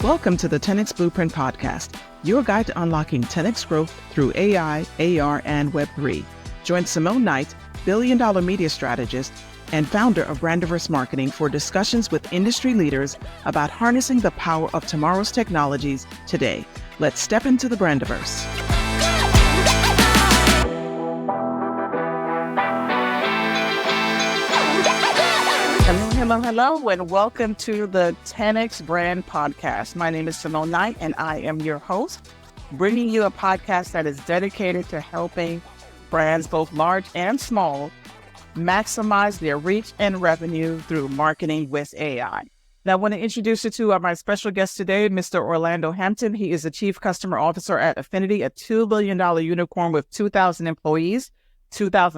Welcome to the 10X Blueprint Podcast, your guide to unlocking 10X growth through AI, AR, and Web3. Join Simone Knight, billion-dollar media strategist and founder of Brandiverse Marketing, for discussions with industry leaders about harnessing the power of tomorrow's technologies today. Let's step into the Brandiverse. Hello, and welcome to the 10X Brand Podcast. My name is Simone Knight, and I am your host, bringing you a podcast that is dedicated to helping brands, both large and small, maximize their reach and revenue through marketing with AI. Now, I want to introduce you to my special guest today, Mr. Orlando Hampton. He is the Chief Customer Officer at Affiniti, a $2 billion unicorn with 2,000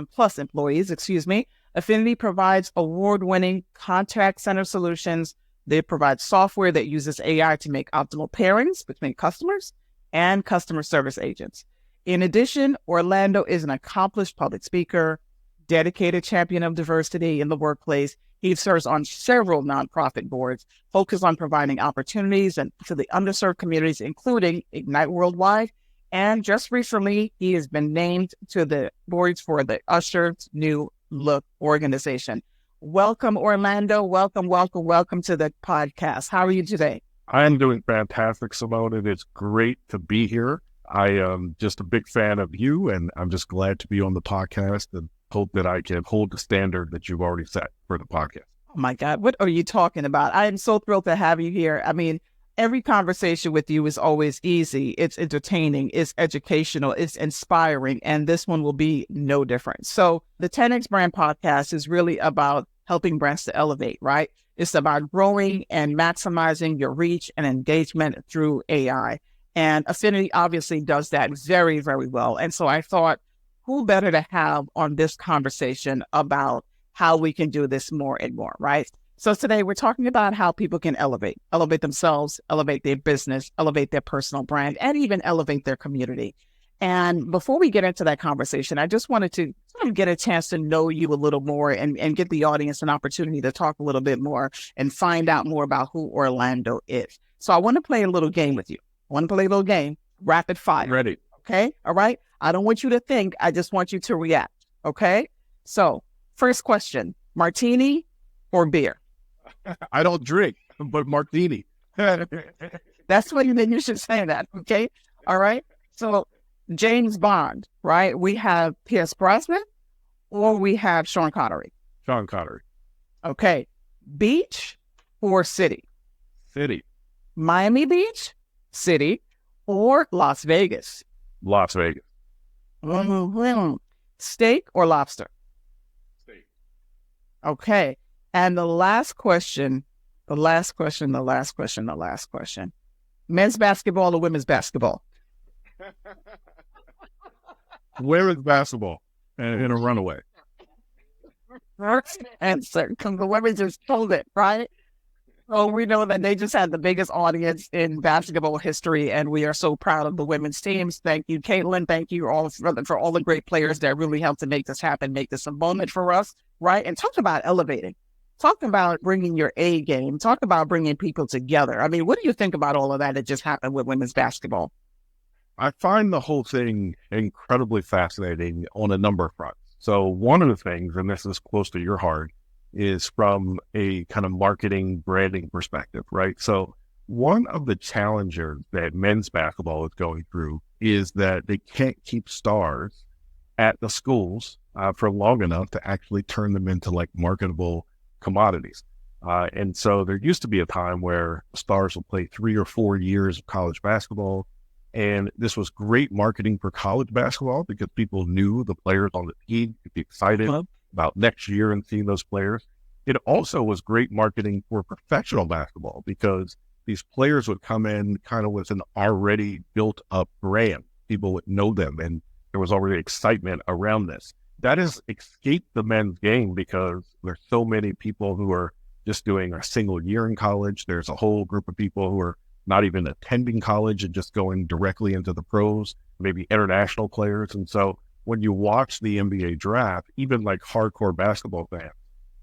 plus employees. Affiniti provides award-winning contact center solutions. They provide software that uses AI to make optimal pairings between customers and customer service agents. In addition, Orlando is an accomplished public speaker, dedicated champion of diversity in the workplace. He serves on several nonprofit boards focused on providing opportunities to the underserved communities, including Ignite Worldwide. And just recently, he has been named to the boards for the Usher's New Look organization. Welcome, Orlando. Welcome to the podcast. How are you today? I'm doing fantastic, Simone, and it's great to be here. I am just a big fan of you, and I'm just glad to be on the podcast and hope that I can hold the standard that you've already set for the podcast. Oh my God, what are you talking about? I am so thrilled to have you here. I mean, every conversation with you is always easy. It's entertaining, it's educational, it's inspiring, and this one will be no different. So the 10X Brand Podcast is really about helping brands to elevate, right? It's about growing and maximizing your reach and engagement through AI. And Affiniti obviously does that very, very well. And so I thought, who better to have on this conversation about how we can do this more and more, right? So today we're talking about how people can elevate themselves, elevate their business, elevate their personal brand, and even elevate their community. And before we get into that conversation, I just wanted to sort of get a chance to know you a little more and get the audience an opportunity to talk a little bit more and find out more about who Orlando is. So I want to play a little game with you. Rapid fire. Ready. Okay. All right. I don't want you to think. I just want you to react. Okay. So first question, martini or beer? I don't drink, but martini. That's what you should say that. Okay. All right. So James Bond, right? We have Pierce Brosnan or we have Sean Connery. Sean Connery. Okay. Beach or city? City. Miami Beach, city, or Las Vegas? Las Vegas. Mm-hmm. Steak or lobster? Steak. Okay. And the last question. Men's basketball or women's basketball? Women's basketball and a runaway. First answer, because the women just told it, right? So we know that they just had the biggest audience in basketball history, and we are so proud of the women's teams. Thank you, Caitlin. Thank you all for all the great players that really helped to make this happen, make this a moment for us, right? And talk about elevating. Talk about bringing your A game. Talk about bringing people together. I mean, what do you think about all of that just happened with women's basketball? I find the whole thing incredibly fascinating on a number of fronts. So one of the things, and this is close to your heart, is from a kind of marketing branding perspective, right? So one of the challenges that men's basketball is going through is that they can't keep stars at the schools for long enough to actually turn them into like marketable commodities. And so there used to be a time where stars would play 3 or 4 years of college basketball. And this was great marketing for college basketball because people knew the players on the team, could be excited about next year and seeing those players. It also was great marketing for professional basketball because these players would come in kind of with an already built up brand. People would know them and there was already excitement around this. That has escaped the men's game because there's so many people who are just doing a single year in college. There's a whole group of people who are not even attending college and just going directly into the pros, maybe international players. And so when you watch the NBA draft, even like hardcore basketball fans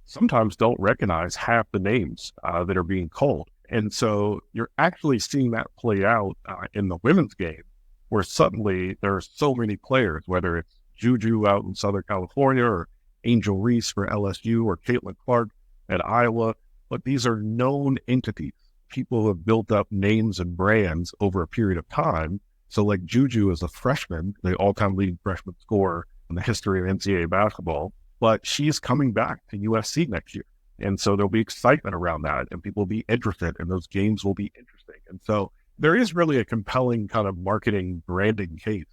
sometimes don't recognize half the names that are being called. And so you're actually seeing that play out in the women's game, where suddenly there are so many players, whether it's Juju out in Southern California or Angel Reese for LSU or Caitlin Clark at Iowa, but these are known entities. People who have built up names and brands over a period of time. So like Juju is a freshman, the all-time leading freshman scorer in the history of NCAA basketball, but she's coming back to USC next year. And so there'll be excitement around that and people will be interested and those games will be interesting. And so there is really a compelling kind of marketing branding case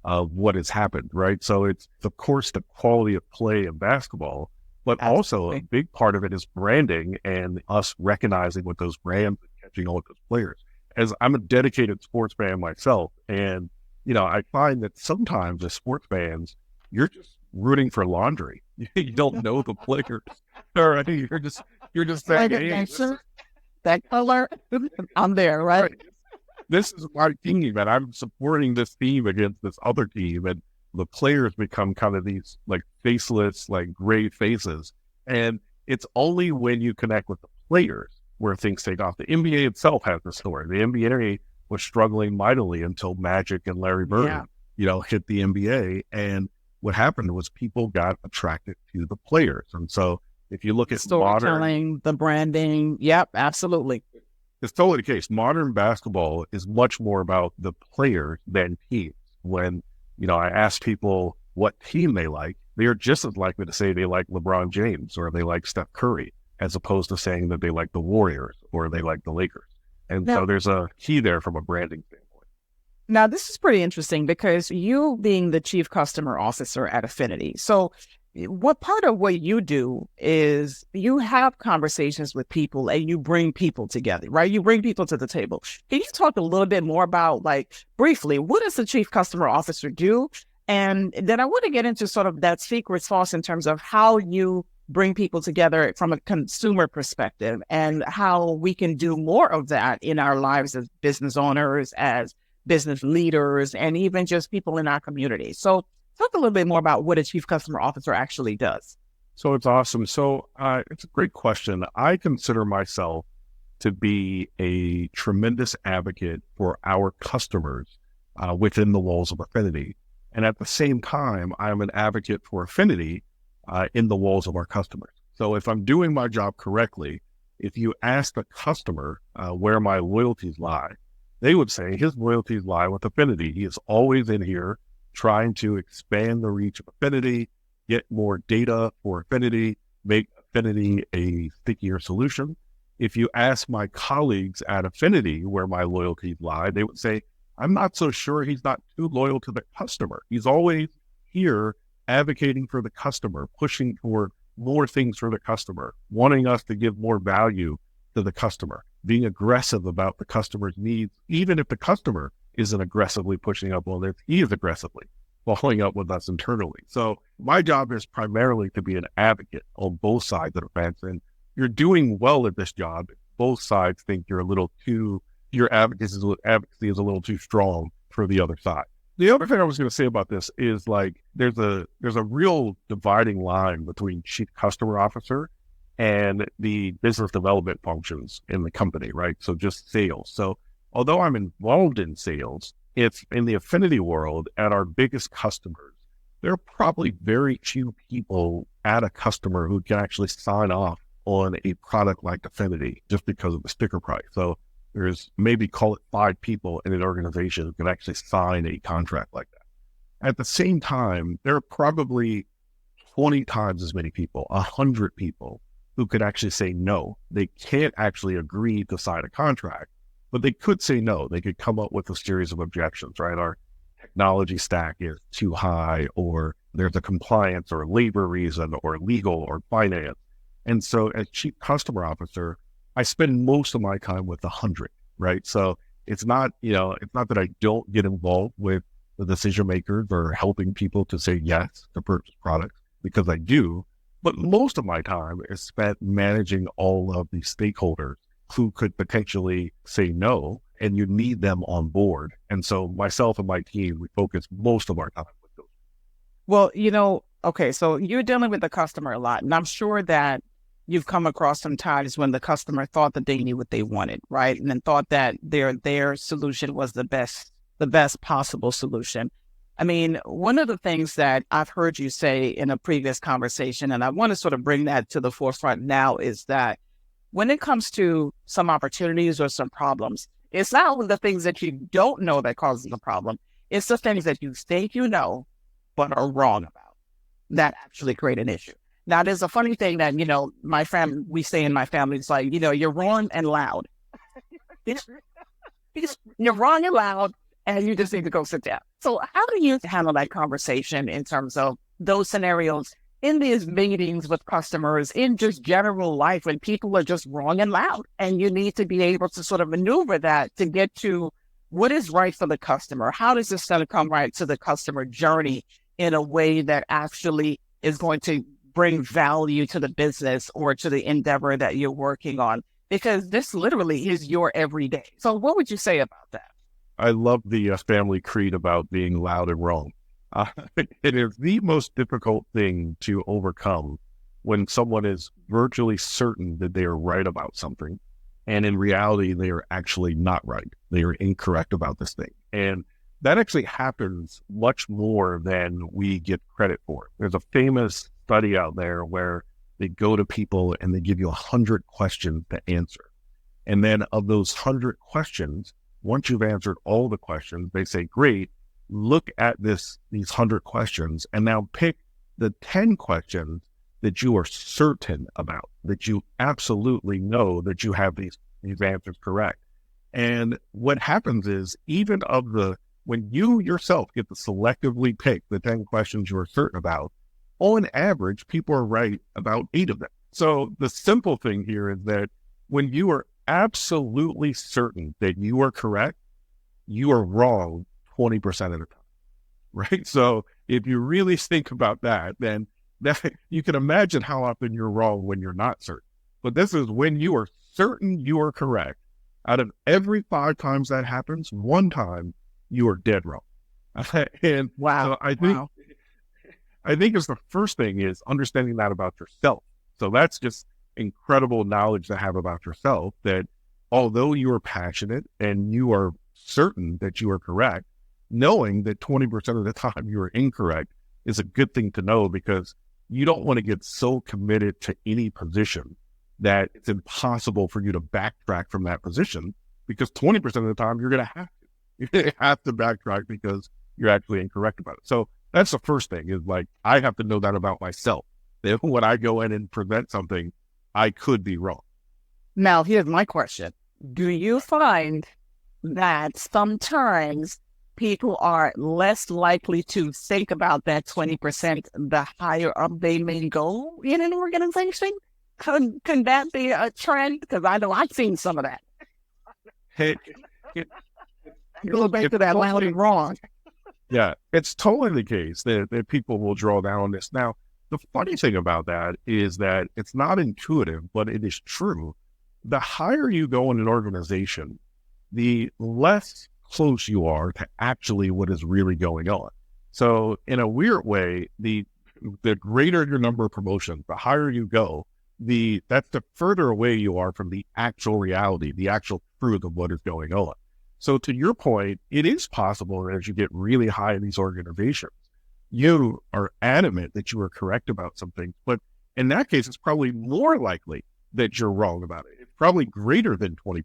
of what has happened, right? So it's, of course, the quality of play of basketball, but also a big part of it is branding and us recognizing what those brands and catching on with those players. As I'm a dedicated sports fan myself, and, you know, I find that sometimes as sports fans, you're just rooting for laundry. You don't know the players. All right. You're just saying, hey, that color, I'm there, right? This is my team, and I'm supporting this team against this other team, and the players become kind of these like faceless, like gray faces. And it's only when you connect with the players where things take off. The NBA itself has the story. The NBA was struggling mightily until Magic and Larry Bird, hit the NBA. And what happened was people got attracted to the players. And so if you look at storytelling, the branding, yep, absolutely. It's totally the case. Modern basketball is much more about the players than teams. When, I ask people what team they like, they are just as likely to say they like LeBron James or they like Steph Curry, as opposed to saying that they like the Warriors or they like the Lakers. And so there's a key there from a branding standpoint. Now, this is pretty interesting because you being the chief customer officer at Affiniti. So what part of what you do is you have conversations with people and you bring people together, right? You bring people to the table. Can you talk a little bit more about, like, briefly, what does the chief customer officer do? And then I want to get into sort of that secret sauce in terms of how you bring people together from a consumer perspective and how we can do more of that in our lives as business owners, as business leaders, and even just people in our community. So talk a little bit more about what a chief customer officer actually does. So it's awesome. So it's a great question. I consider myself to be a tremendous advocate for our customers within the walls of Affiniti. And at the same time, I'm an advocate for Affiniti in the walls of our customers. So if I'm doing my job correctly, if you ask the customer where my loyalties lie, they would say his loyalties lie with Affiniti. He is always in here trying to expand the reach of Affiniti, get more data for Affiniti, make Affiniti a stickier solution. If you ask my colleagues at Affiniti where my loyalties lie, they would say, I'm not so sure he's not too loyal to the customer. He's always here advocating for the customer, pushing for more things for the customer, wanting us to give more value to the customer, being aggressive about the customer's needs, even if the customer isn't aggressively pushing up on it, he is aggressively following up with us internally. So my job is primarily to be an advocate on both sides of the fence. And you're doing well at this job. Both sides think you're a little too, your advocacy is a little too strong for the other side. The other thing I was going to say about this is, like, there's a real dividing line between chief customer officer and the business development functions in the company, right? So just sales. So although I'm involved in sales, it's in the Affiniti world at our biggest customers. There are probably very few people at a customer who can actually sign off on a product like Affiniti just because of the sticker price. So there's maybe, call it 5 people in an organization who can actually sign a contract like that. At the same time, there are probably 20 times as many people, 100 people who could actually say no. They can't actually agree to sign a contract, but they could say no. They could come up with a series of objections, right? Our technology stack is too high, or there's a compliance or labor reason or legal or finance. And so as chief customer officer, I spend most of my time with 100, right? So it's not that I don't get involved with the decision makers or helping people to say yes to purchase products, because I do, but most of my time is spent managing all of the stakeholders who could potentially say no, and you need them on board. And so myself and my team, we focus most of our time with those. Well, okay, so you're dealing with the customer a lot, and I'm sure that you've come across some times when the customer thought that they knew what they wanted, right? And then thought that their solution was the best possible solution. I mean, one of the things that I've heard you say in a previous conversation, and I want to sort of bring that to the forefront now, is that when it comes to some opportunities or some problems, it's not only the things that you don't know that causes the problem, it's the things that you think you know, but are wrong about that actually create an issue. Now, there's a funny thing that, we say in my family, it's like, you're wrong and loud. You're wrong and loud, and you just need to go sit down. So how do you handle that conversation in terms of those scenarios in these meetings with customers, in just general life, when people are just wrong and loud, and you need to be able to sort of maneuver that to get to what is right for the customer? How does this going to come right to the customer journey in a way that actually is going to bring value to the business or to the endeavor that you're working on? Because this literally is your everyday. So what would you say about that? I love the family creed about being loud and wrong. It is the most difficult thing to overcome when someone is virtually certain that they are right about something, and in reality, they are actually not right. They are incorrect about this thing. And that actually happens much more than we get credit for. There's a famous study out there where they go to people and they give you 100 questions to answer. And then of those 100 questions, once you've answered all the questions, they say, great, look at these 100 questions and now pick the 10 questions that you are certain about, that you absolutely know that you have these answers correct. And what happens is, when you yourself get to selectively pick the 10 questions you are certain about, on average, people are right about 8 of them. So the simple thing here is that when you are absolutely certain that you are correct, you are wrong 20% of the time, right? So if you really think about that, then you can imagine how often you're wrong when you're not certain. But this is when you are certain you are correct. Out of every 5 times that happens, 1 time you are dead wrong. And wow, so I think it's the first thing is understanding that about yourself. So that's just incredible knowledge to have about yourself, that although you are passionate and you are certain that you are correct, knowing that 20% of the time you are incorrect is a good thing to know, because you don't want to get so committed to any position that it's impossible for you to backtrack from that position, because 20% of the time you're going to have to. You're going to have to backtrack because you're actually incorrect about it. So that's the first thing, is like, I have to know that about myself, that when I go in and present something, I could be wrong. Now, here's my question. Do you find that sometimes people are less likely to think about that 20% the higher up they may go in an organization? Can that be a trend? Because I know I've seen some of that. Hey, go back to that loud and wrong. Yeah, it's totally the case that people will draw down on this. Now, the funny thing about that is that it's not intuitive, but it is true. The higher you go in an organization, the less close you are to actually what is really going on. So in a weird way, the greater your number of promotions, the higher you go, that's the further away you are from the actual reality, the actual truth of what is going on. So to your point, it is possible that as you get really high in these organizations, you are adamant that you are correct about something, but in that case, it's probably more likely that you're wrong about it. It's probably greater than 20%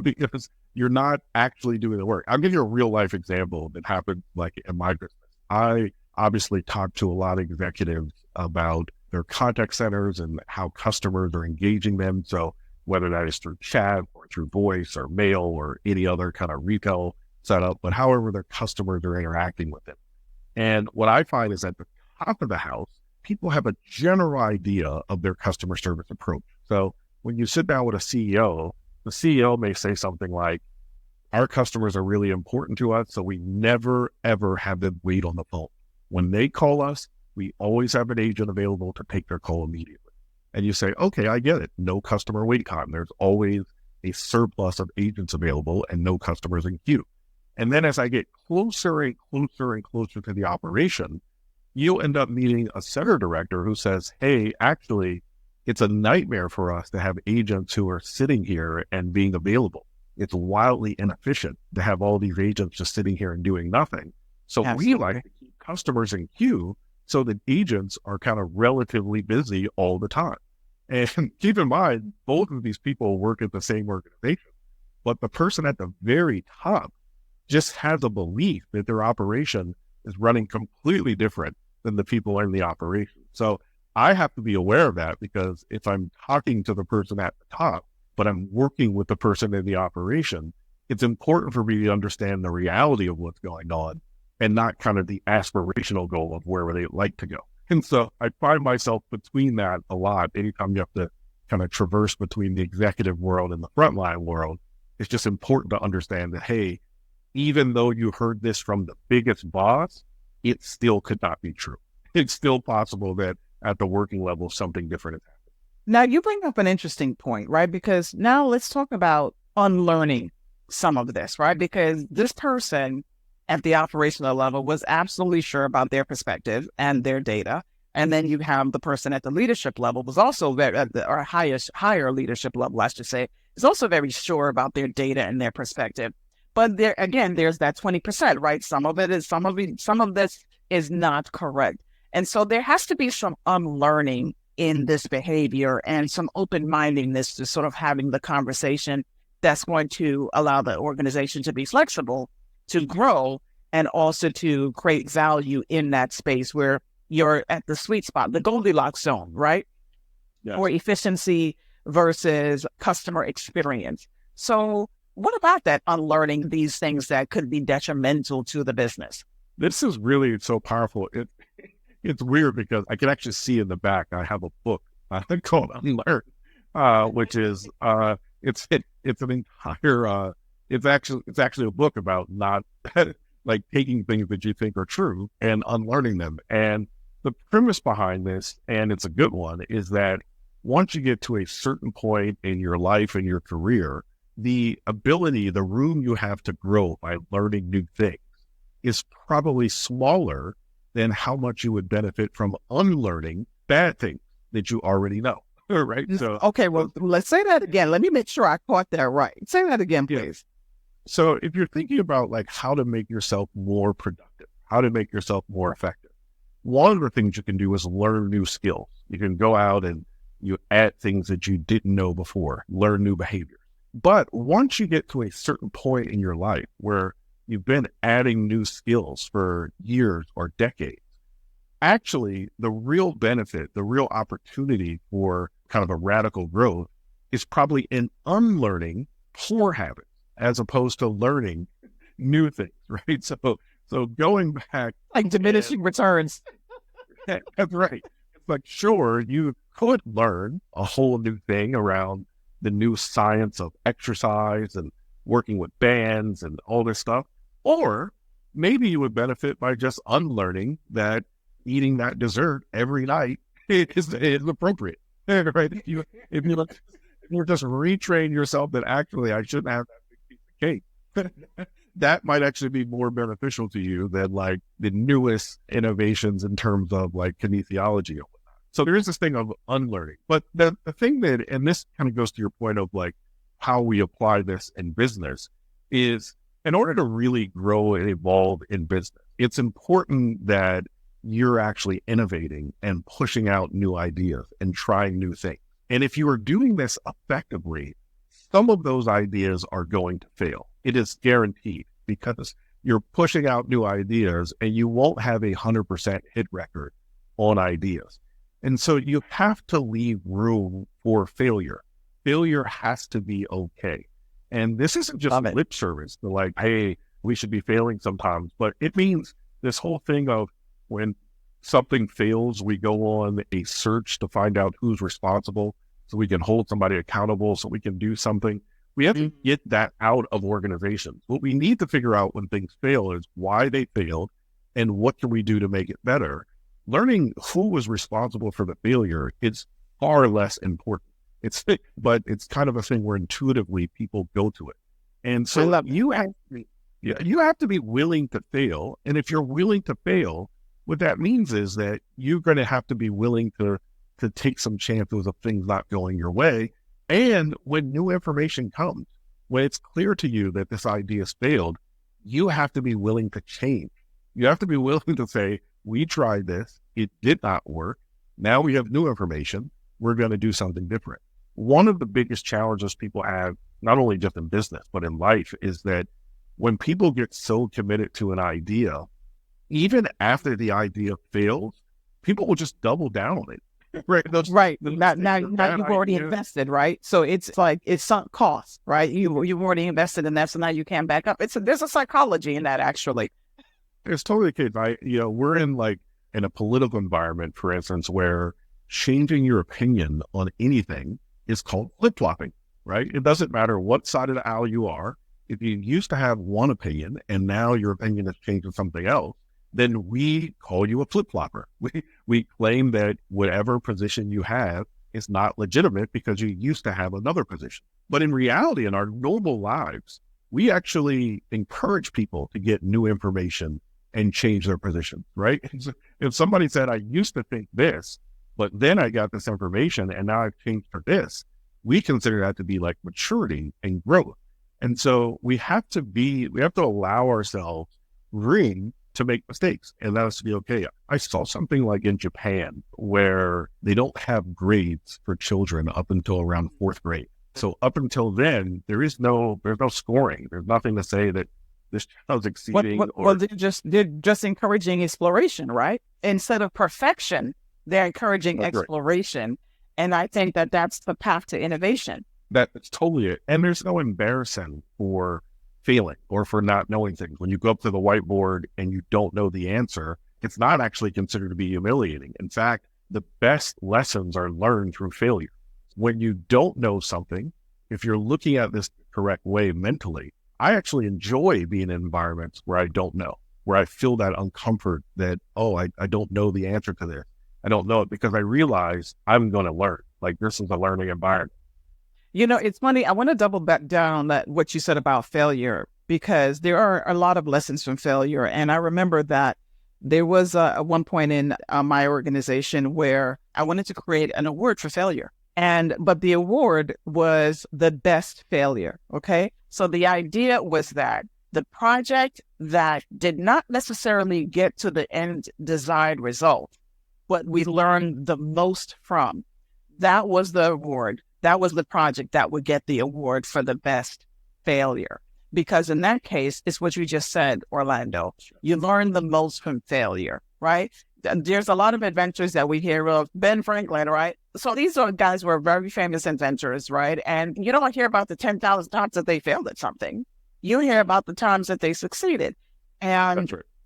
because you're not actually doing the work. I'll give you a real life example that happened like in my business. I obviously talked to a lot of executives about their contact centers and how customers are engaging them. So whether that is through chat or through voice or mail or any other kind of retail setup, but however their customers are interacting with them. And what I find is at the top of the house, people have a general idea of their customer service approach. So when you sit down with a CEO, the CEO may say something like, our customers are really important to us, so we never, ever have them wait on the phone. When they call us, we always have an agent available to take their call immediately. And you say, okay, I get it. No customer wait time. There's always a surplus of agents available and no customers in queue. And then as I get closer and closer and closer to the operation, you'll end up meeting a center director who says, hey, actually, It's a nightmare for us to have agents who are sitting here and being available. It's wildly inefficient to have all these agents just sitting here and doing nothing. So we like to keep customers in queue so that agents are kind of relatively busy all the time. And keep in mind, both of these people work at the same organization, but the person at the very top just has a belief that their operation is running completely different than the people in the operation. So I have to be aware of that, because if I'm talking to the person at the top, but I'm working with the person in the operation, it's important for me to understand the reality of what's going on and not kind of the aspirational goal of where they like to go. And so I find myself between that a lot. Anytime you have to kind of traverse between the executive world and the frontline world, it's just important to understand that, hey, even though you heard this from the biggest boss, it still could not be true. It's still possible that at the working level, something different is happening. Now, you bring up an interesting point, right? Because now let's talk about unlearning some of this, right? Because this person at the operational level was absolutely sure about their perspective and their data. And then you have the person at the leadership level was also very, or higher leadership level, I should say, is also very sure about their data and their perspective. But there, again, there's that 20%, right? Some of this is not correct. And so there has to be some unlearning in this behavior and some open-mindedness to sort of having the conversation that's going to allow the organization to be flexible, to grow, and also to create value in that space where you're at the sweet spot, the Goldilocks zone, right? Yes. Or efficiency versus customer experience. So what about that unlearning these things that could be detrimental to the business? This is really so powerful. It's weird because I can actually see in the back, I have a book called Unlearn, which is, it's an entire, it's actually a book about not like taking things that you think are true and unlearning them. And the premise behind this, and it's a good one, is that once you get to a certain point in your life and your career, the ability, the room you have to grow by learning new things is probably smaller than how much you would benefit from unlearning bad things that you already know, right? So, okay, well, let's say that again. Let me make sure I caught that right. Say that again, please. Yeah. So if you're thinking about like how to make yourself more productive, how to make yourself more effective, one of the things you can do is learn new skills. You can go out and you add things that you didn't know before, learn new behaviors. But once you get to a certain point in your life where you've been adding new skills for years or decades, actually the real benefit, the real opportunity for kind of a radical growth is probably in unlearning poor habits as opposed to learning new things, right? So going back, like diminishing returns. That's right. It's like, sure, you could learn a whole new thing around the new science of exercise and working with bands and all this stuff. Or maybe you would benefit by just unlearning that eating that dessert every night is appropriate, right? If you just retrain yourself that actually I shouldn't have that big piece of cake, that might actually be more beneficial to you than like the newest innovations in terms of like kinesiology and whatnot. So there is this thing of unlearning. But the thing that, and this kind of goes to your point of like how we apply this in business, is in order to really grow and evolve in business, it's important that you're actually innovating and pushing out new ideas and trying new things. And if you are doing this effectively, some of those ideas are going to fail. It is guaranteed, because you're pushing out new ideas and you won't have 100% hit record on ideas. And so you have to leave room for failure. Failure has to be okay. And this isn't just lip service to like, hey, we should be failing sometimes, but it means this whole thing of when something fails, we go on a search to find out who's responsible so we can hold somebody accountable, so we can do something. We have to get that out of organizations. What we need to figure out when things fail is why they failed and what can we do to make it better. Learning who was responsible for the failure is far less important. But it's kind of a thing where intuitively people go to it. And so you have to be willing to fail. And if you're willing to fail, what that means is that you're going to have to be willing to to take some chances of things not going your way. And when new information comes, when it's clear to you that this idea has failed, you have to be willing to change. You have to be willing to say, we tried this, it did not work. Now we have new information. We're going to do something different. One of the biggest challenges people have, not only just in business, but in life, is that when people get so committed to an idea, even after the idea fails, people will just double down on it. Right. Right. Now you've already invested, right? So it's like it's sunk cost, right? You've already invested in that, so now you can't back up. There's a psychology in that, actually. It's totally the case. We're in a political environment, for instance, where changing your opinion on anything is called flip-flopping, right? It doesn't matter what side of the aisle you are. If you used to have one opinion and now your opinion has changed to something else, then we call you a flip-flopper. We claim that whatever position you have is not legitimate because you used to have another position. But in reality, in our normal lives, we actually encourage people to get new information and change their position, right? If somebody said, I used to think this, but then I got this information and now I've changed for this, we consider that to be like maturity and growth. And so we have to allow ourselves room to make mistakes, and that has to be okay. I saw something like in Japan where they don't have grades for children up until around 4th grade. So up until then, there's no scoring. There's nothing to say that this child's exceeding. They're just encouraging exploration, right? Instead of perfection, they're encouraging exploration. Right. And I think that that's the path to innovation. That's totally it. And there's no embarrassing for failing or for not knowing things. When you go up to the whiteboard and you don't know the answer, it's not actually considered to be humiliating. In fact, the best lessons are learned through failure. When you don't know something, if you're looking at this the correct way mentally, I actually enjoy being in environments where I don't know, where I feel that uncomfort that, I don't know the answer to this. I don't know it because I realize I'm going to learn. Like, this is a learning environment. It's funny. I want to double back down on that, what you said about failure, because there are a lot of lessons from failure. And I remember that there was at one point in my organization where I wanted to create an award for failure. But the award was the best failure. Okay. So the idea was that the project that did not necessarily get to the end desired result, but we learned the most from, that was the award. That was the project that would get the award for the best failure. Because in that case, it's what you just said, Orlando. You learn the most from failure, right? There's a lot of inventors that we hear of. Ben Franklin, right? So these are guys who are very famous inventors, right? And you don't hear about the 10,000 times that they failed at something. You hear about the times that they succeeded.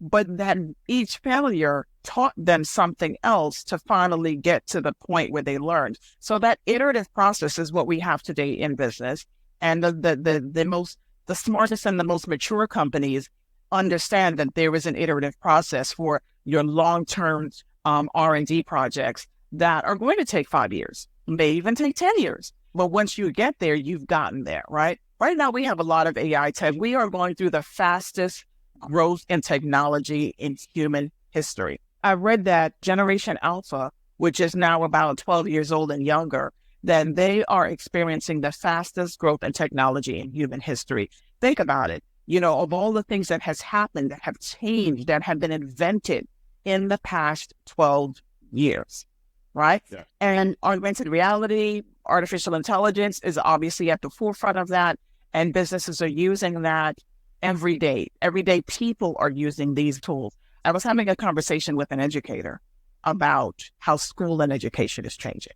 But that each failure taught them something else to finally get to the point where they learned. So that iterative process is what we have today in business. And the smartest and the most mature companies understand that there is an iterative process for your long-term R&D projects that are going to take 5 years, may even take 10 years. But once you get there, you've gotten there, right? Right now, we have a lot of AI tech. We are going through the fastest growth in technology in human history. I read that Generation Alpha, which is now about 12 years old and younger, that they are experiencing the fastest growth in technology in human history. Think about it. Of all the things that has happened, that have changed, that have been invented in the past 12 years, right? Yeah. And augmented reality, artificial intelligence is obviously at the forefront of that, and businesses are using that every day. Everyday people are using these tools. I was having a conversation with an educator about how school and education is changing,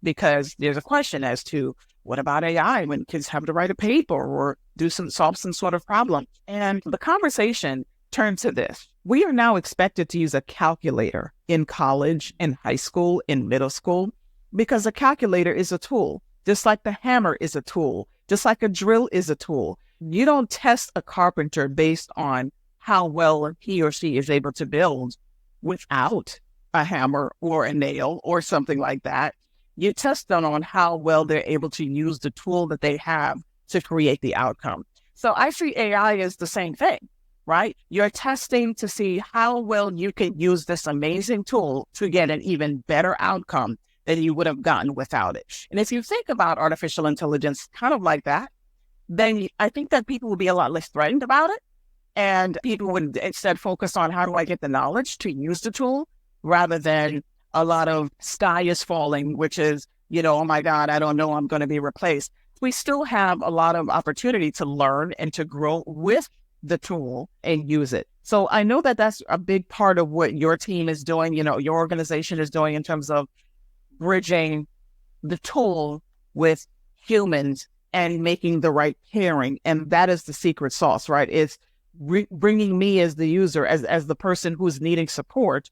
because there's a question as to what about AI when kids have to write a paper or solve some sort of problem. And the conversation turned to this. We are now expected to use a calculator in college, in high school, in middle school, because a calculator is a tool, just like the hammer is a tool, just like a drill is a tool. You don't test a carpenter based on how well he or she is able to build without a hammer or a nail or something like that. You test them on how well they're able to use the tool that they have to create the outcome. So I see AI as the same thing, right? You're testing to see how well you can use this amazing tool to get an even better outcome than you would have gotten without it. And if you think about artificial intelligence kind of like that, then I think that people would be a lot less threatened about it. And people would instead focus on how do I get the knowledge to use the tool rather than a lot of sky is falling, which is, oh my God, I don't know, I'm going to be replaced. We still have a lot of opportunity to learn and to grow with the tool and use it. So I know that that's a big part of what your team is doing, your organization is doing in terms of bridging the tool with humans and making the right pairing. And that is the secret sauce, right? It's bringing me as the user, as the person who's needing support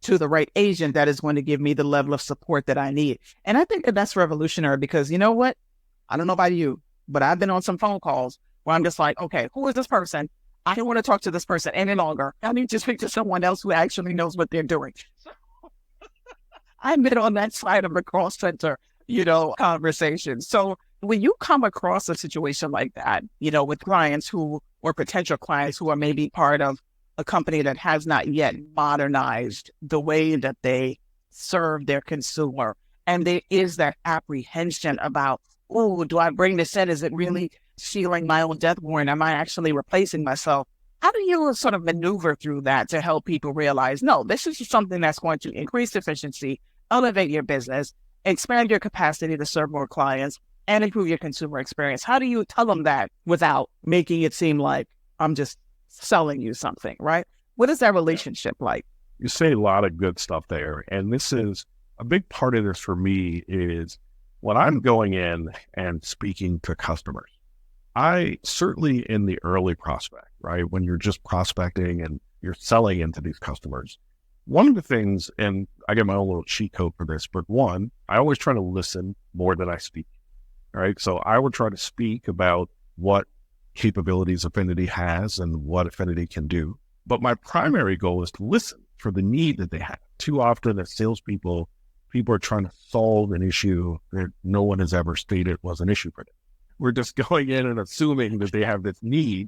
to the right agent that is going to give me the level of support that I need. And I think that that's revolutionary because you know what? I don't know about you, but I've been on some phone calls where I'm just like, okay, who is this person? I don't want to talk to this person any longer. I need to speak to someone else who actually knows what they're doing. So, I've been on that side of the call center, conversation. So when you come across a situation like that, with clients or potential clients who are maybe part of a company that has not yet modernized the way that they serve their consumer, and there is that apprehension about, oh, do I bring this in? Is it really sealing my own death warrant? Am I actually replacing myself? How do you sort of maneuver through that to help people realize, no, this is something that's going to increase efficiency, elevate your business, expand your capacity to serve more clients, and improve your consumer experience? How do you tell them that without making it seem like I'm just selling you something, right? What is that relationship like? You say a lot of good stuff there. And this is a big part of this for me is when I'm going in and speaking to customers, I certainly in the early prospect, right? When you're just prospecting and you're selling into these customers, one of the things, and I get my own little cheat code for this, but one, I always try to listen more than I speak, right? So I would try to speak about what capabilities Affiniti has and what Affiniti can do. But my primary goal is to listen for the need that they have. Too often as salespeople, people are trying to solve an issue that no one has ever stated was an issue for them. We're just going in and assuming that they have this need,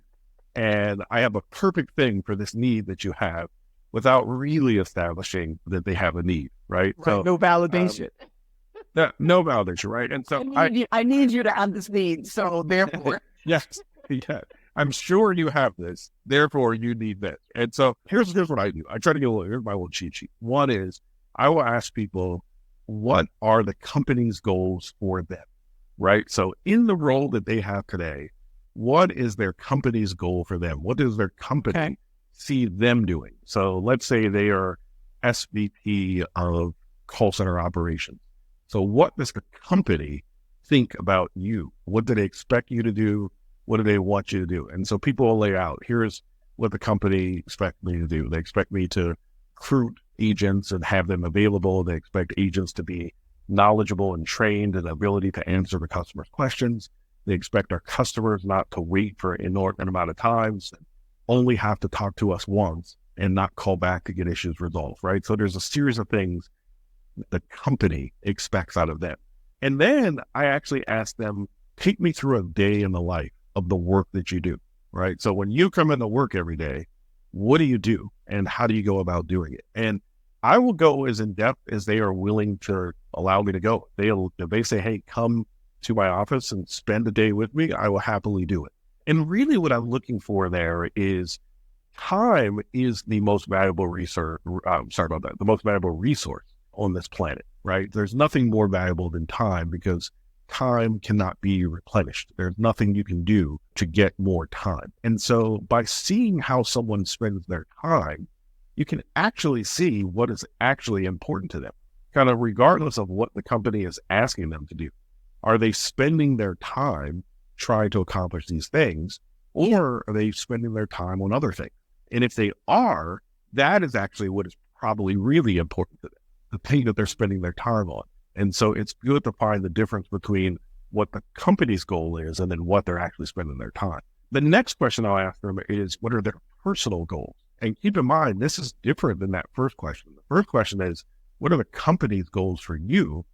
and I have a perfect thing for this need that you have without really establishing that they have a need, right? So, no validation. No validation, right? And so I need you to have this need, so therefore. Yes. Yeah. I'm sure you have this, therefore you need this. And so here's what I do. I try to get here's my little cheat sheet. One is I will ask people, what are the company's goals for them, right? So in the role that they have today, what is their company's goal for them? What does their company see them doing? So let's say they are SVP of call center operations. So what does the company think about you? What do they expect you to do? What do they want you to do? And so people will lay out, here's what the company expects me to do. They expect me to recruit agents and have them available. They expect agents to be knowledgeable and trained and ability to answer the customer's questions. They expect our customers not to wait for an inordinate amount of times, only have to talk to us once and not call back to get issues resolved, right? So there's a series of things the company expects out of them. And then I actually ask them, take me through a day in the life of the work that you do, right? So when you come into work every day, what do you do and how do you go about doing it? And I will go as in depth as they are willing to allow me to go. If they say, hey, come to my office and spend a day with me, I will happily do it. And really what I'm looking for there is time is the most valuable resource, the most valuable resource on this planet, right? There's nothing more valuable than time because time cannot be replenished. There's nothing you can do to get more time. And so by seeing how someone spends their time, you can actually see what is actually important to them, kind of regardless of what the company is asking them to do. Are they spending their time trying to accomplish these things, or are they spending their time on other things? And if they are, that is actually what is probably really important to them, the thing that they're spending their time on. And so it's good to find the difference between what the company's goal is and then what they're actually spending their time. The next question I'll ask them is, what are their personal goals? And keep in mind, this is different than that first question. The first question is, what are the company's goals for you?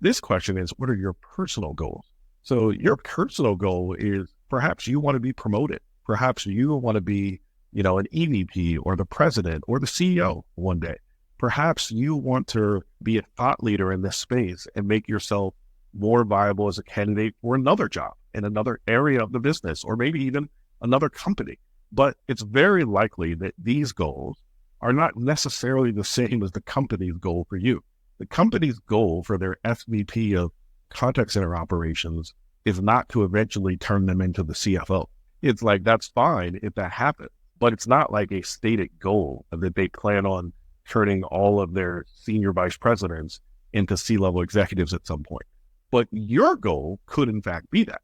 This question is, what are your personal goals? So your personal goal is perhaps you want to be promoted. Perhaps you want to be, an EVP or the president or the CEO one day. Perhaps you want to be a thought leader in this space and make yourself more viable as a candidate for another job in another area of the business, or maybe even another company. But it's very likely that these goals are not necessarily the same as the company's goal for you. The company's goal for their SVP of contact center operations is not to eventually turn them into the CFO. It's like, that's fine if that happens, but it's not like a stated goal that they plan on turning all of their senior vice presidents into C-level executives at some point. But your goal could in fact be that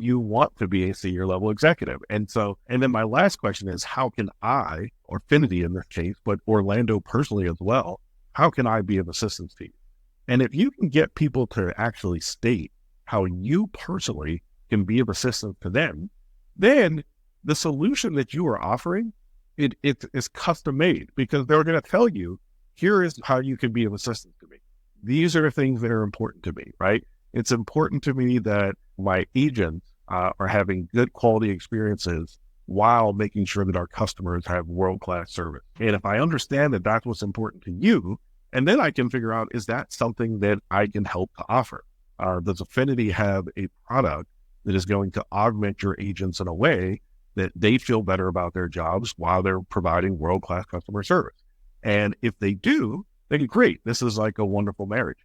you want to be a senior level executive. And then my last question is, how can I, or Affiniti in this case, but Orlando personally as well, how can I be of assistance to you? And if you can get people to actually state how you personally can be of assistance to them, then the solution that you are offering, it is custom made, because they're going to tell you, here is how you can be of assistance to me. These are the things that are important to me, right? It's important to me that my agents are having good quality experiences while making sure that our customers have world-class service. And if I understand that that's what's important to you, and then I can figure out, is that something that I can help to offer? Does Affiniti have a product that is going to augment your agents in a way that they feel better about their jobs while they're providing world-class customer service? And if they do, then great, this is like a wonderful marriage.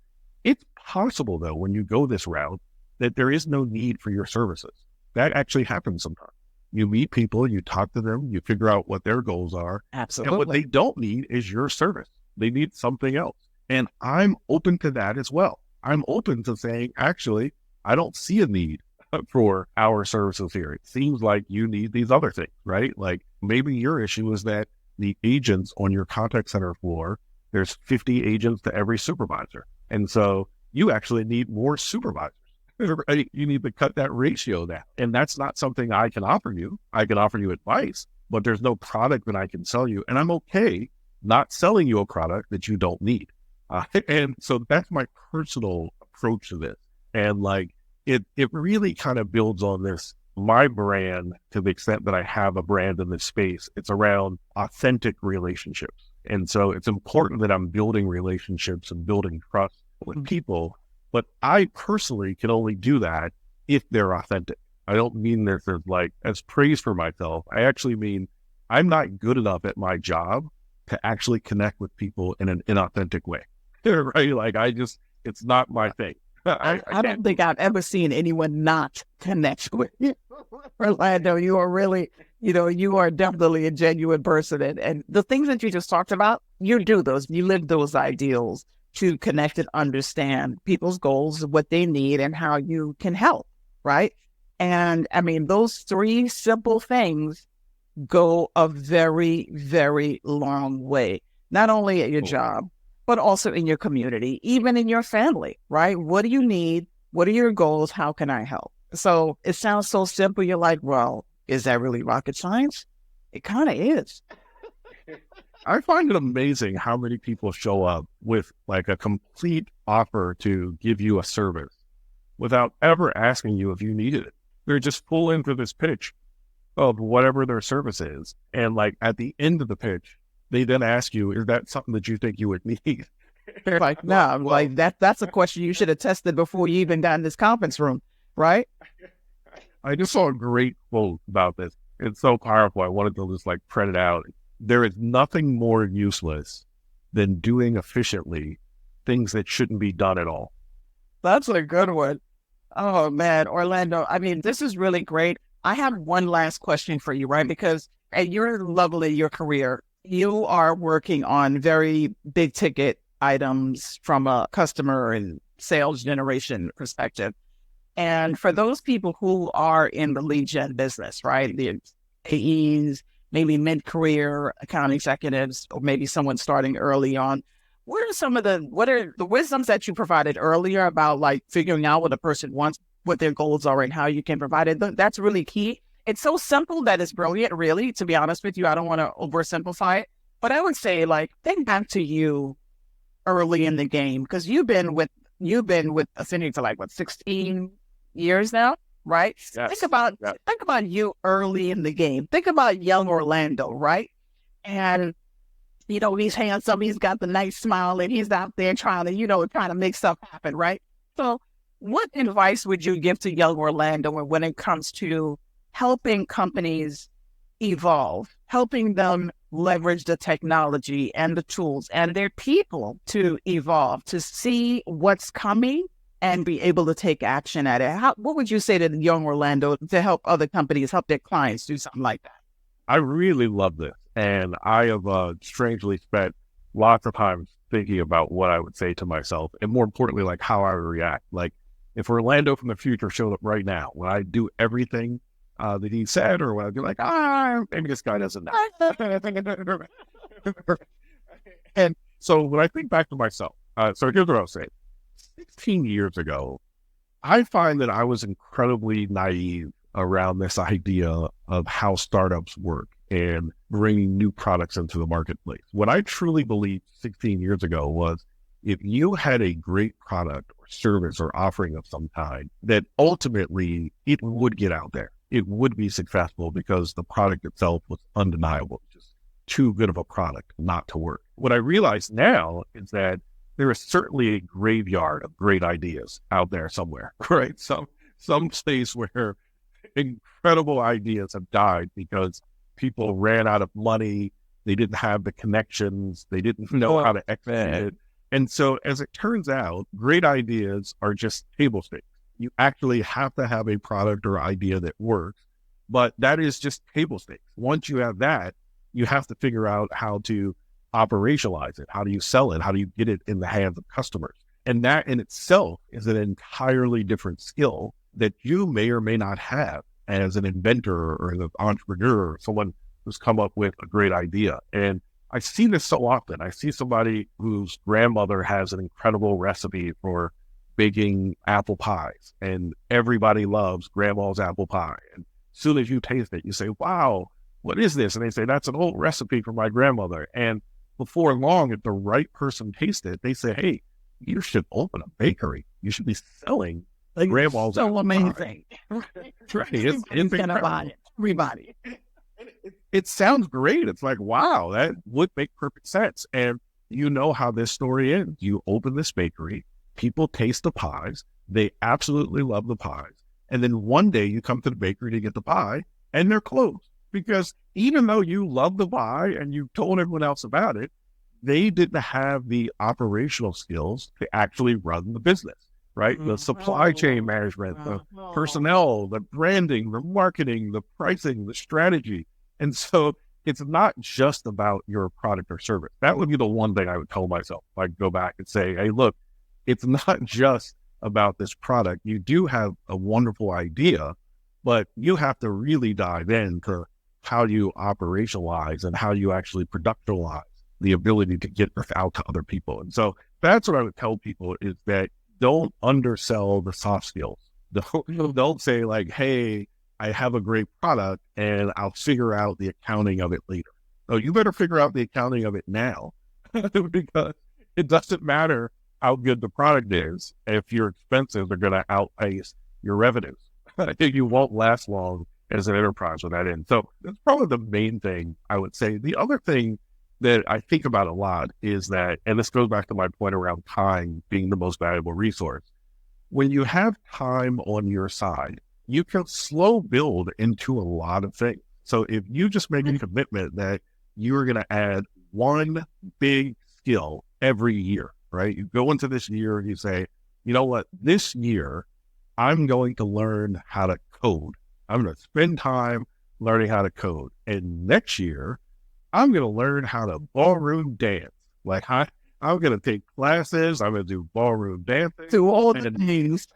It's possible, though, when you go this route, that there is no need for your services. That actually happens sometimes. You meet people, you talk to them, you figure out what their goals are. Absolutely. And what they don't need is your service. They need something else. And I'm open to that as well. I'm open to saying, actually, I don't see a need for our services here. It seems like you need these other things, right? Like maybe your issue is that the agents on your contact center floor, there's 50 agents to every supervisor. And so you actually need more supervisors. Right? You need to cut that ratio down. And that's not something I can offer you. I can offer you advice, but there's no product that I can sell you. And I'm okay not selling you a product that you don't need. And so that's my personal approach to this. And like, it really kind of builds on this, my brand, to the extent that I have a brand in this space. It's around authentic relationships. And so it's important that I'm building relationships and building trust with people, but I personally can only do that if they're authentic. I don't mean that there's like, as praise for myself. I actually mean I'm not good enough at my job to actually connect with people in an inauthentic way. Right? Like it's not my thing. I don't think I've ever seen anyone not connect with you. Orlando, you are really, you are definitely a genuine person. And the things that you just talked about, you do those, you live those ideals to connect and understand people's goals, what they need, and how you can help, right? And I mean, those three simple things go a very, very long way, not only at your job, but also in your community, even in your family, right? What do you need? What are your goals? How can I help? So it sounds so simple. You're like, well, is that really rocket science? It kind of is. I find it amazing how many people show up with like a complete offer to give you a service without ever asking you if you needed it. They're just full into this pitch of whatever their service is. And like at the end of the pitch, they then ask you, is that something that you think you would need? They're like, no, like that's a question you should have tested before you even got in this conference room, right? I just saw a great quote about this. It's so powerful. I wanted to just like print it out. There is nothing more useless than doing efficiently things that shouldn't be done at all. That's a good one. Oh man, Orlando, I mean, this is really great. I have one last question for you, right? Because at your level in your career, you are working on very big ticket items from a customer and sales generation perspective. And for those people who are in the lead gen business, right? The AEs, maybe mid-career account executives, or maybe someone starting early on. What are the wisdoms that you provided earlier about like figuring out what a person wants, what their goals are, and how you can provide it? That's really key. It's so simple that it's brilliant, really, to be honest with you. I don't want to oversimplify it, but I would say like, think back to you early in the game, because you've been with Affiniti for like, 16 years now, right? Yes. Think about you early in the game. Think about young Orlando, right? And he's handsome, he's got the nice smile, and he's out there trying to make stuff happen, right? So what advice would you give to young Orlando when it comes to helping companies evolve, helping them leverage the technology and the tools and their people to evolve, to see what's coming and be able to take action at it? What would you say to young Orlando to help other companies, help their clients do something like that? I really love this. And I have strangely spent lots of time thinking about what I would say to myself, and more importantly, like how I would react. Like if Orlando from the future showed up right now, would I do everything that he said, or would I be like, maybe this guy doesn't know? And so when I think back to myself, so here's what I'll say. 16 years ago, I find that I was incredibly naive around this idea of how startups work and bringing new products into the marketplace. What I truly believed 16 years ago was if you had a great product or service or offering of some kind, that ultimately it would get out there. It would be successful because the product itself was undeniable, just too good of a product not to work. What I realize now is that there is certainly a graveyard of great ideas out there somewhere, right? Some space where incredible ideas have died because people ran out of money, they didn't have the connections, they didn't know how to execute it. And so as it turns out, great ideas are just table stakes. You actually have to have a product or idea that works, but that is just table stakes. Once you have that, you have to figure out how to operationalize it. How do you sell it? How do you get it in the hands of customers? And that in itself is an entirely different skill that you may or may not have as an inventor or an entrepreneur or someone who's come up with a great idea. And I see this so often. I see somebody whose grandmother has an incredible recipe for baking apple pies, and everybody loves grandma's apple pie. And as soon as you taste it, you say, wow, what is this? And they say, that's an old recipe from my grandmother. And before long, if the right person tastes it, they say, hey, you should open a bakery. You should be selling grandma's so apple amazing. pie. Right. It's gonna buy it. Everybody. It sounds great. It's like, wow, that would make perfect sense. And you know how this story ends. You open this bakery, people taste the pies, they absolutely love the pies. And then one day you come to the bakery to get the pie and they're closed. Because even though you love the pie and you told everyone else about it, they didn't have the operational skills to actually run the business, right? The supply chain management, the personnel, the branding, the marketing, the pricing, the strategy. And so it's not just about your product or service. That would be the one thing I would tell myself. I'd go back and say, hey, look, it's not just about this product. You do have a wonderful idea, but you have to really dive into how you operationalize and how you actually productionalize the ability to get this out to other people. And so that's what I would tell people is that don't undersell the soft skills. Don't say like, hey, I have a great product and I'll figure out the accounting of it later. No, you better figure out the accounting of it now because it doesn't matter how good the product is if your expenses are going to outpace your revenues. I think you won't last long as an enterprise with that in. So that's probably the main thing I would say. The other thing that I think about a lot is that, and this goes back to my point around time being the most valuable resource. When you have time on your side, you can slow build into a lot of things. So if you just make a commitment that you're going to add one big skill every year, right? You go into this year and you say, you know what, this year, I'm going to learn how to code. I'm going to spend time learning how to code. And next year, I'm going to learn how to ballroom dance. Like I'm going to take classes. I'm going to do ballroom dancing. Do all the things.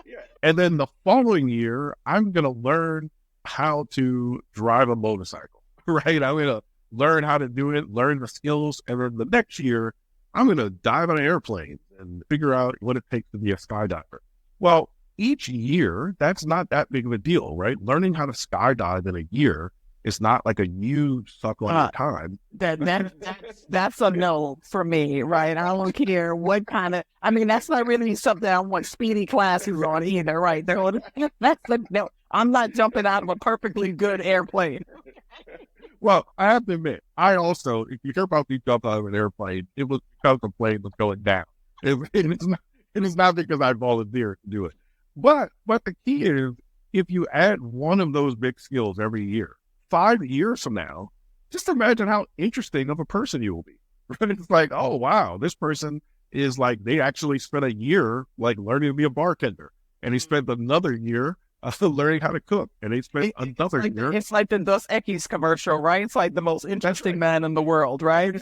Yeah. And then the following year, I'm going to learn how to drive a motorcycle, right? I'm going to learn how to do it, learn the skills. And then the next year, I'm going to dive on an airplane and figure out what it takes to be a skydiver. Well, each year, that's not that big of a deal, right? Learning how to skydive in a year is not like a huge suck on your time. That's a no for me, right? I don't care what kind of, that's not really something I want speedy classes on either, right? That's a no. I'm not jumping out of a perfectly good airplane. Well, I have to admit, I also, if you hear about me jump out of an airplane, it was because the plane was going down. It is not because I volunteered to do it. But the key is, if you add one of those big skills every year, 5 years from now, just imagine how interesting of a person you will be. Right? It's like, oh, wow, this person is like, they actually spent a year like learning to be a bartender. And he spent another year learning how to cook. And he spent another year. It's like the Dos Equis commercial, right? It's like the most interesting man in the world, right?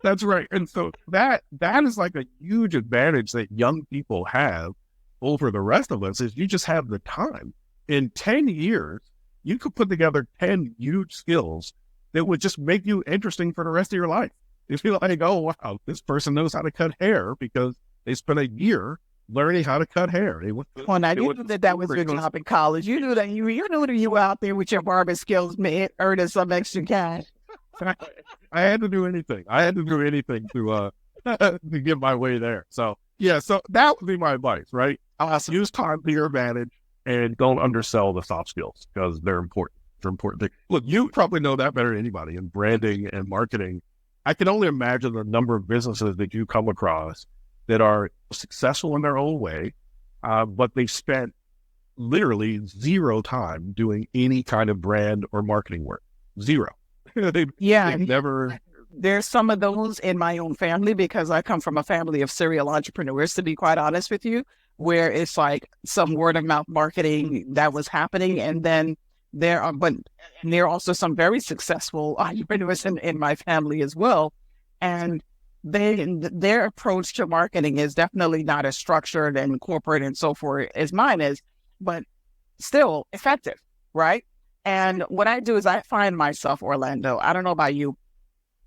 That's right. And so that is like a huge advantage that young people have over the rest of us, is you just have the time. In 10 years, you could put together 10 huge skills that would just make you interesting for the rest of your life. You feel like, oh, wow, this person knows how to cut hair because they spent a year learning how to cut hair. Well, now you knew that was your job in college. You knew that you knew that you were out there with your barber skills, man, earning some extra cash. I had to do anything. I had to do anything to get my way there. So yeah, so that would be my advice, right? Use time to your advantage and don't undersell the soft skills, because they're important. They're important things. Look, you probably know that better than anybody in branding and marketing. I can only imagine the number of businesses that you come across that are successful in their own way, but they spent literally zero time doing any kind of brand or marketing work. Zero. They've never. There's some of those in my own family, because I come from a family of serial entrepreneurs, to be quite honest with you, where it's like some word of mouth marketing that was happening. And then there are also some very successful entrepreneurs in my family as well. And their approach to marketing is definitely not as structured and corporate and so forth as mine is, but still effective, right? And what I do is I find myself, Orlando, I don't know about you,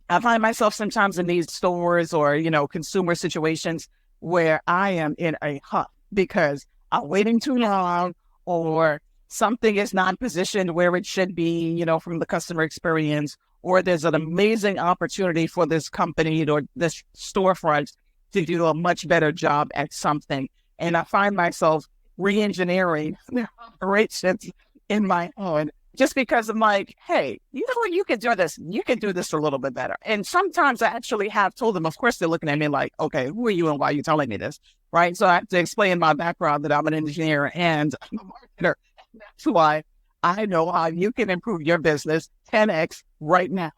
I find myself sometimes in these stores or, consumer situations where I am in a huff because I'm waiting too long, or something is not positioned where it should be, from the customer experience, or there's an amazing opportunity for this company or this storefront to do a much better job at something. And I find myself re-engineering their operations in my own, just because I'm like, hey, you know what, you can do this. You can do this a little bit better. And sometimes I actually have told them, of course, they're looking at me like, okay, who are you and why are you telling me this? Right. So I have to explain my background, that I'm an engineer and I'm a marketer. That's why I know how you can improve your business 10x right now.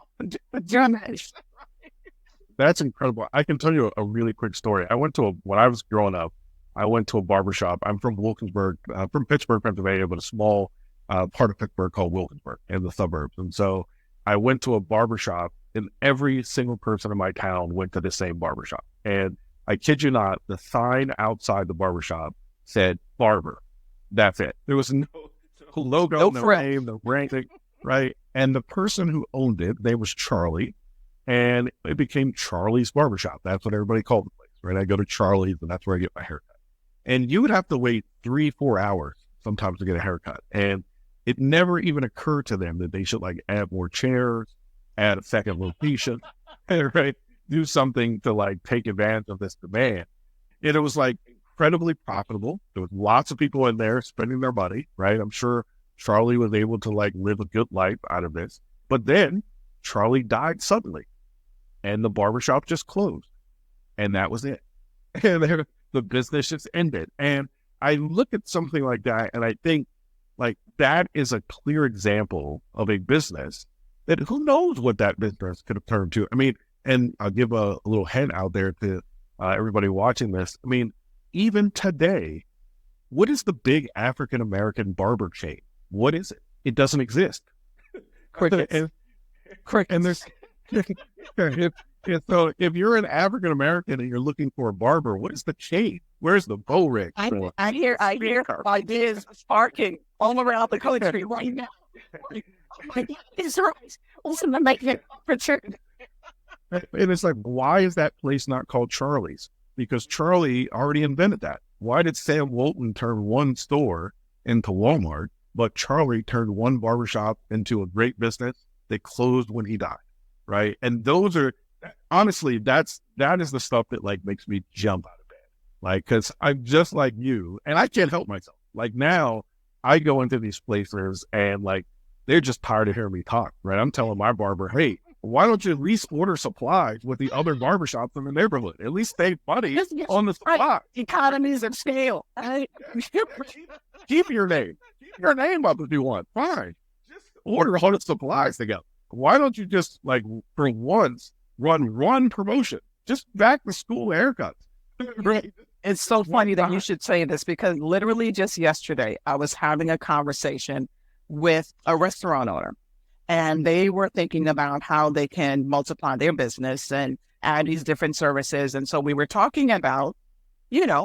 That's incredible. I can tell you a really quick story. When I was growing up, I went to a barbershop. I'm from Wilkinsburg, from Pittsburgh, Pennsylvania, but a small part of Pittsburgh called Wilkinsburg in the suburbs. And so I went to a barbershop, and every single person in my town went to the same barbershop. And I kid you not, the sign outside the barbershop said barber. That's it. There was no logo, no name, no branding, right? And the person who owned it, they was Charlie, and it became Charlie's Barbershop. That's what everybody called the place, right? I go to Charlie's, and that's where I get my haircut. And you would have to wait 3-4 hours sometimes to get a haircut. And it never even occurred to them that they should add more chairs, add a second location, right? Do something to take advantage of this demand. And it was incredibly profitable. There was lots of people in there spending their money, right? I'm sure Charlie was able to live a good life out of this. But then Charlie died suddenly, and the barbershop just closed, and that was it. And the business just ended. And I look at something like that, and I think that is a clear example of a business that who knows what that business could have turned to. I mean, and I'll give a little hint out there to everybody watching this. I mean, even today, what is the big African-American barber chain? What is it? It doesn't exist. Crickets. And there's, so if you're an African-American and you're looking for a barber, what is the chain? Where's the bow rig? I hear ideas sparking all around the country right now. Oh my God, it's right. Listen to make it opportunity. And it's why is that place not called Charlie's? Because Charlie already invented that. Why did Sam Walton turn one store into Walmart, but Charlie turned one barbershop into a great business that closed when he died, right? And those are, honestly, that is the stuff that makes me jump out of bed. Because I'm just like you, and I can't help myself. Now, I go into these places and they're just tired of hearing me talk, right? I'm telling my barber, hey, why don't you at least order supplies with the other barbershops in the neighborhood? At least save money on the supply. Right. Economies of scale. Right? Keep your name. Keep your name up if you want. Fine. Just order all the supplies together. Why don't you just, like, for once, run one promotion? Just back to school haircuts. Right. It's so funny that you should say this, because literally just yesterday, I was having a conversation with a restaurant owner, and they were thinking about how they can multiply their business and add these different services. And so we were talking about,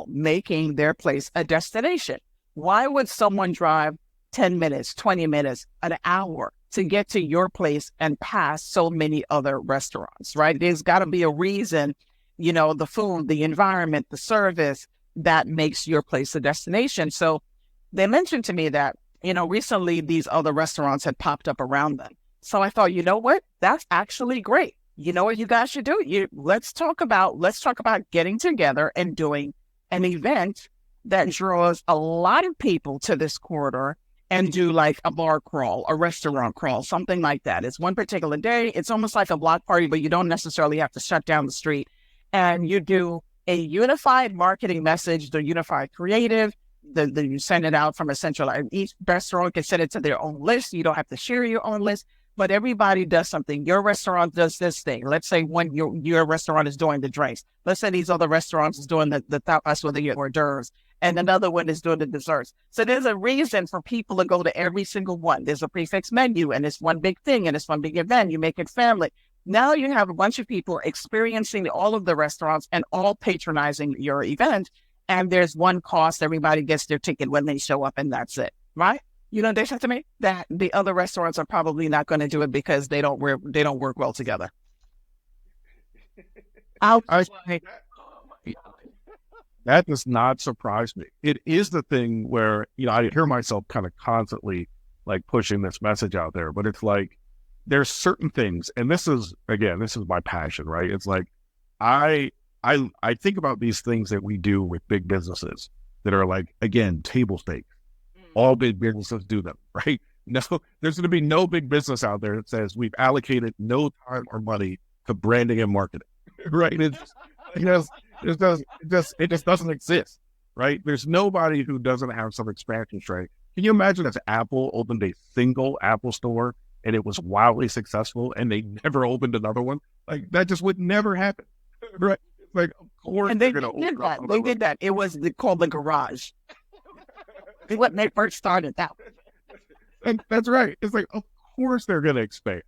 making their place a destination. Why would someone drive 10 minutes, 20 minutes, an hour to get to your place and pass so many other restaurants, right? There's got to be a reason, the food, the environment, the service that makes your place a destination. So they mentioned to me that, recently these other restaurants had popped up around them. So I thought, you know what? That's actually great. You know what you guys should do? Let's talk about getting together and doing an event that draws a lot of people to this corridor, and do like a bar crawl, a restaurant crawl, something like that. It's one particular day. It's almost like a block party, but you don't necessarily have to shut down the street. And you do a unified marketing message, the unified creative, you send it out from a centralized, each restaurant can send it to their own list. You don't have to share your own list, but everybody does something. Your restaurant does this thing. Let's say your restaurant is doing the drinks. Let's say these other restaurants is doing the tapas with the hors d'oeuvres, and another one is doing the desserts. So there's a reason for people to go to every single one. There's a prefix menu, and it's one big thing, and it's one big event. You make it family. Now you have a bunch of people experiencing all of the restaurants and all patronizing your event. And there's one cost. Everybody gets their ticket when they show up, and that's it, right? They said to me that the other restaurants are probably not going to do it because they don't work well together. That does not surprise me. It is the thing where, I hear myself kind of constantly like pushing this message out there, but it's like, there's certain things, and this is my passion, right? It's like, I think about these things that we do with big businesses that are like, again, table stakes. All big businesses do them, right? No, there's going to be no big business out there that says we've allocated no time or money to branding and marketing, right? It just doesn't exist, right? There's nobody who doesn't have some expansion strategy. Can you imagine if Apple opened a single Apple store and it was wildly successful and they never opened another one? Like, that just would never happen, right? Like, of course, and they did that. They did that. It was called the garage. When they first started that. And that's right. It's like, of course they're going to expand.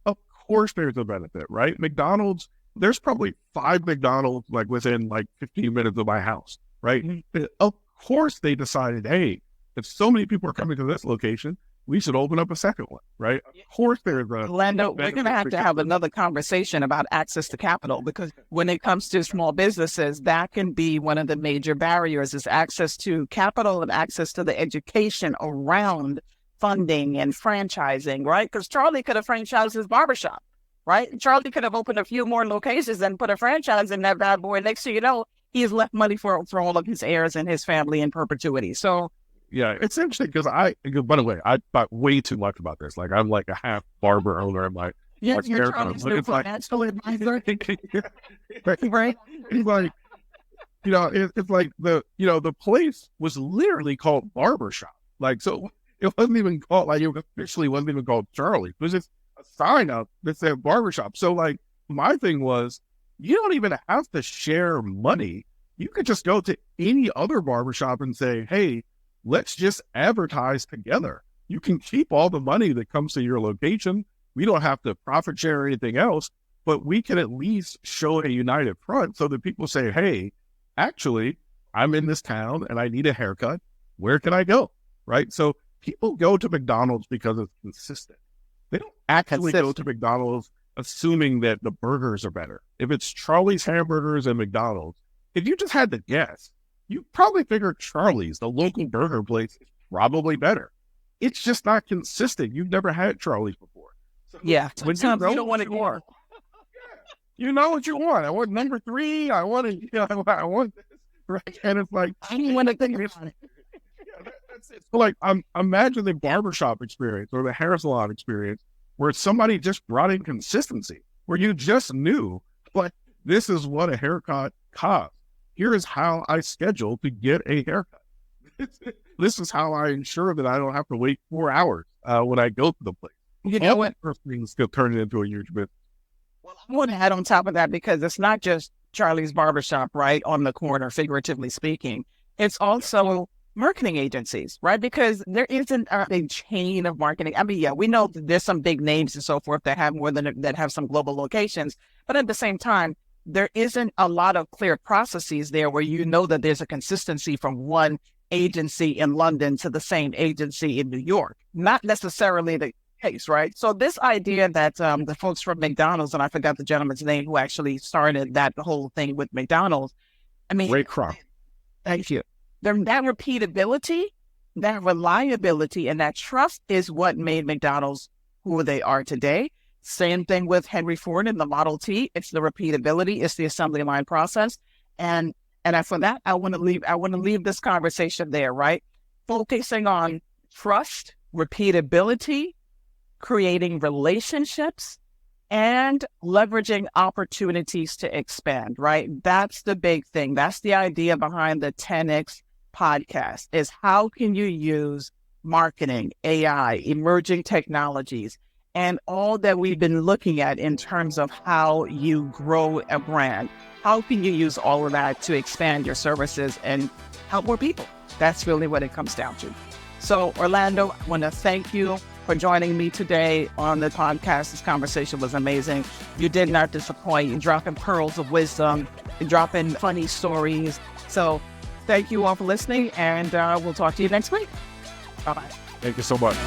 Of course there's a benefit, right? McDonald's, there's probably 5 McDonald's like within like 15 minutes of my house, right? Mm-hmm. Of course they decided, hey, if so many people are coming to this location, we should open up a second one, right? Of course there's a Orlando, we're going to have another conversation about access to capital, because when it comes to small businesses, that can be one of the major barriers, is access to capital and access to the education around funding and franchising, right? Because Charlie could have franchised his barbershop, right? Charlie could have opened a few more locations and put a franchise in that bad boy. Next thing you know, he's left money for all of his heirs and his family in perpetuity. So, yeah, it's interesting because by the way, I thought way too much about this. Like, I'm like a half barber owner. I'm like, you're Charlie's new financial advisor. Right? It's like, it's like the place was literally called Barbershop. Like, so it wasn't even called, like, it officially wasn't even called Charlie. It was just a sign up that said Barbershop. So, like, my thing was, you don't even have to share money. You could just go to any other barbershop and say, hey, let's just advertise together. You can keep all the money that comes to your location. We don't have to profit share or anything else, but we can at least show a united front so that people say, hey, actually, I'm in this town and I need a haircut. Where can I go? Right? So people go to McDonald's because it's consistent. They don't actually go to McDonald's assuming that the burgers are better. If it's Charlie's Hamburgers and McDonald's, if you just had to guess, you probably figure Charlie's, the local burger place, is probably better. It's just not consistent. You've never had Charlie's before. So yeah. When you don't want it more. You know what you want. I want number 3. I want it. I want this. Right. And it's like, I don't want to think about it. Yeah, that's So like, imagine the barbershop experience or the hair salon experience where somebody just brought in consistency, where you just knew, like, this is what a haircut costs. Here is how I schedule to get a haircut. This is how I ensure that I don't have to wait 4 hours when I go to the place. You know what? Things could turn it into a huge business. Well, I want to add on top of that, because it's not just Charlie's Barbershop, right, on the corner, figuratively speaking. It's also marketing agencies, right? Because there isn't a chain of marketing. I mean, yeah, we know that there's some big names and so forth that have that have some global locations, but at the same time, there isn't a lot of clear processes there where you know that there's a consistency from one agency in London to the same agency in New York. Not necessarily the case, right? So this idea that the folks from McDonald's, and I forgot the gentleman's name who actually started that whole thing with McDonald's. I mean, Ray Kroc. Thank you. That repeatability, that reliability, and that trust is what made McDonald's who they are today. Same thing with Henry Ford and the Model T. It's the repeatability. It's the assembly line process. And for that, I want to leave this conversation there, right? Focusing on trust, repeatability, creating relationships, and leveraging opportunities to expand, right? That's the big thing. That's the idea behind the 10X podcast, is how can you use marketing, AI, emerging technologies, and all that we've been looking at in terms of how you grow a brand. How can you use all of that to expand your services and help more people? That's really what it comes down to. So, Orlando, I want to thank you for joining me today on the podcast. This conversation was amazing. You did not disappoint. You're dropping pearls of wisdom. You're dropping funny stories. So thank you all for listening, and we'll talk to you next week. Bye-bye. Thank you so much.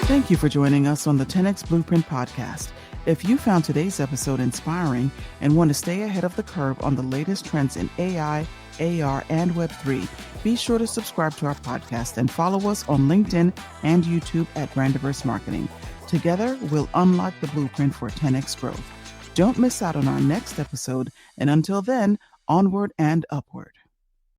Thank you for joining us on the 10X Blueprint podcast. If you found today's episode inspiring and want to stay ahead of the curve on the latest trends in AI, AR, and Web3, be sure to subscribe to our podcast and follow us on LinkedIn and YouTube at Brandiverse Marketing. Together, we'll unlock the blueprint for 10X growth. Don't miss out on our next episode, and until then, onward and upward.